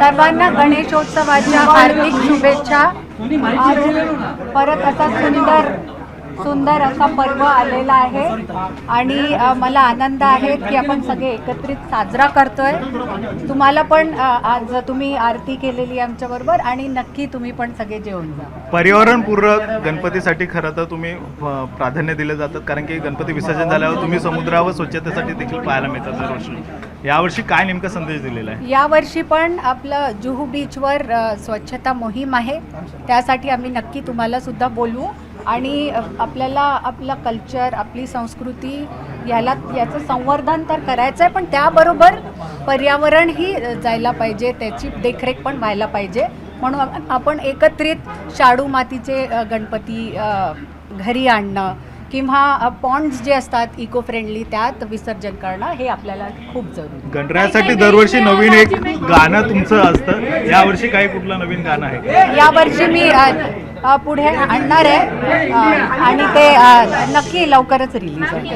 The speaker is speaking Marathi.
सर्वांना गणेशोत्सवाच्या हार्दिक शुभेच्छा। आज परत असा सुंदर असा पर्व आलेला आहे आणि मला आनंद आहे की आपण सगळे एकत्रित साजरा करतोय। तुम्हाला पण आज तुम्ही आरती केलेली आमच्याबरोबर आणि नक्की तुम्ही पण सगळे जेवून जा। पर्यावरणपूरक गणपतीसाठी खरं तर तुम्ही प्राधान्य दिले जातात, कारण की गणपती विसर्जन झाल्यावर तुम्ही समुद्रावर स्वच्छतेसाठी देखील पाहायला मिळतात दरवर्षी। यावर्षी काय नेमका संदेश दिलेला आहे? यावर्षी पण आपलं जुहू बीचवर स्वच्छता मोहीम आहे, त्यासाठी आम्ही नक्की तुम्हाला सुद्धा बोलवू आणि आपल्याला आपलं कल्चर, आपली संस्कृती याचं संवर्धन तर करायचं आहे, पण त्याबरोबर पर्यावरणही जायला पाहिजे, त्याची देखरेख पण व्हायला पाहिजे। म्हणून आपण एकत्रित शाडू मातीचे गणपती घरी आणणं किंवा पॉन्ड्स जे असतात इको फ्रेंडली त्यात विसर्जन करणं हे आपल्याला खूप जरुरी। गणरायासाठी दरवर्षी नवीन एक गाणं तुमचं असतं, यावर्षी काही कुठलं नवीन गाणं आहे? यावर्षी मी पुढे आणणार आहे आणि ते नक्की लवकरच रिलीज होईल।